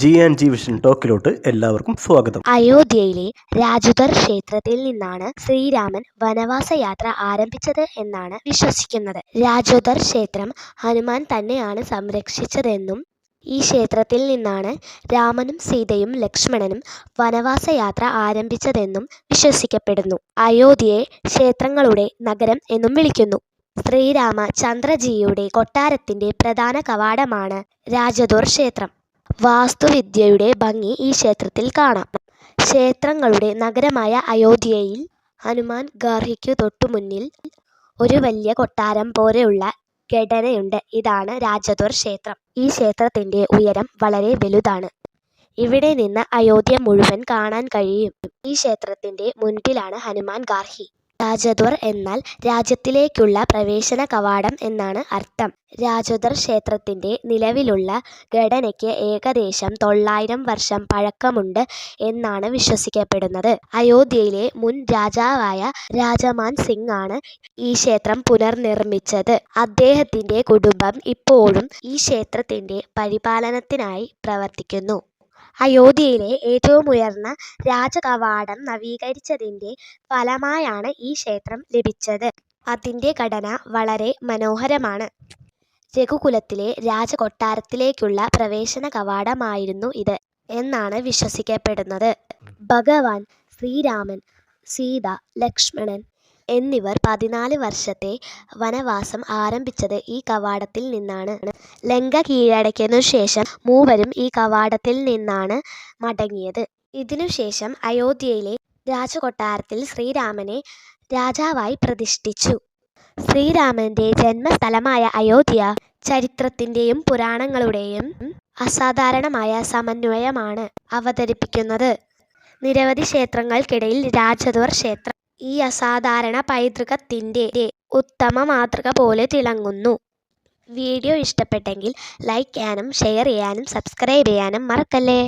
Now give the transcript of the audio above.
G&G vision ടോക്കിലോട്ട് എല്ലാവർക്കും സ്വാഗതം. അയോധ്യയിലെ രാജുദർ ക്ഷേത്രത്തിൽ നിന്നാണ് ശ്രീരാമൻ വനവാസയാത്ര ആരംഭിച്ചത് എന്നാണ് വിശ്വസിക്കുന്നത്. രാജുദർ ക്ഷേത്രം ഹനുമാൻ തന്നെയാണ് സംരക്ഷിച്ചതെന്നും ഈ ക്ഷേത്രത്തിൽ നിന്നാണ് രാമനും സീതയും ലക്ഷ്മണനും വനവാസയാത്ര ആരംഭിച്ചതെന്നും വിശ്വസിക്കപ്പെടുന്നു. അയോധ്യയെ ക്ഷേത്രങ്ങളുടെ നഗരം എന്നും വിളിക്കുന്നു. ശ്രീരാമചന്ദ്രജിയുടെ കൊട്ടാരത്തിന്റെ പ്രധാന കവാടമാണ് രാജദോർ ക്ഷേത്രം. വാസ്തുവിദ്യയുടെ ഭംഗി ഈ ക്ഷേത്രത്തിൽ കാണാം. ക്ഷേത്രങ്ങളുടെ നഗരമായ അയോധ്യയിൽ ഹനുമാൻ ഗാർഹിക്കു തൊട്ടുമുന്നിൽ ഒരു വലിയ കൊട്ടാരം പോലെയുള്ള ഘടനയുണ്ട്. ഇതാണ് രാജദോർ ക്ഷേത്രം. ഈ ക്ഷേത്രത്തിന്റെ ഉയരം വളരെ വലുതാണ്. ഇവിടെ നിന്ന് അയോധ്യ മുഴുവൻ കാണാൻ കഴിയും. ഈ ക്ഷേത്രത്തിന്റെ മുൻപിലാണ് ഹനുമാൻ ഗാർഹി. രാജദ്വാർ എന്നാൽ രാജ്യത്തിലേക്കുള്ള പ്രവേശന കവാടം എന്നാണ് അർത്ഥം. രാജദ്വാർ ക്ഷേത്രത്തിന്റെ നിലവിലുള്ള ഘടനയ്ക്ക് ഏകദേശം 900 വർഷം പഴക്കമുണ്ട് എന്നാണ് വിശ്വസിക്കപ്പെടുന്നത്. അയോധ്യയിലെ മുൻ രാജാവായ രാജമാൻ സിംഗ് ആണ് ഈ ക്ഷേത്രം പുനർനിർമ്മിച്ചത്. അദ്ദേഹത്തിന്റെ കുടുംബം ഇപ്പോഴും ഈ ക്ഷേത്രത്തിന്റെ പരിപാലനത്തിനായി പ്രവർത്തിക്കുന്നു. അയോധ്യയിലെ ഏറ്റവും ഉയർന്ന രാജകവാടം നവീകരിച്ചതിന്റെ ഫലമായാണ് ഈ ക്ഷേത്രം ലഭിച്ചത്. അതിന്റെ ഘടന വളരെ മനോഹരമാണ്. രഘുകുലത്തിലെ രാജകൊട്ടാരത്തിലേക്കുള്ള പ്രവേശന കവാടമായിരുന്നു ഇത് എന്നാണ് വിശ്വസിക്കപ്പെടുന്നത്. ഭഗവാൻ ശ്രീരാമൻ, സീത, ലക്ഷ്മണൻ എന്നിവർ 14 വർഷത്തെ വനവാസം ആരംഭിച്ചത് ഈ കവാടത്തിൽ നിന്നാണ്. ലങ്ക കീഴടക്കിയതിനു ശേഷം മൂവരും ഈ കവാടത്തിൽ നിന്നാണ് മടങ്ങിയത്. ഇതിനുശേഷം അയോധ്യയിലെ രാജകൊട്ടാരത്തിൽ ശ്രീരാമനെ രാജാവായി പ്രതിഷ്ഠിച്ചു. ശ്രീരാമന്റെ ജന്മസ്ഥലമായ അയോധ്യ ചരിത്രത്തിന്റെയും പുരാണങ്ങളുടെയും അസാധാരണമായ സമന്വയമാണ് അവതരിപ്പിക്കുന്നത്. നിരവധി ക്ഷേത്രങ്ങൾക്കിടയിൽ രാജദ്വാർ ക്ഷേത്രം ഈ അസാധാരണ പൈതൃകത്തിന്റെ ഉത്തമ മാതൃക പോലെ തിളങ്ങുന്നു. വീഡിയോ ഇഷ്ടപ്പെട്ടെങ്കിൽ ലൈക്ക് ചെയ്യാനും ഷെയർ ചെയ്യാനും സബ്സ്ക്രൈബ് ചെയ്യാനും മറക്കല്ലേ.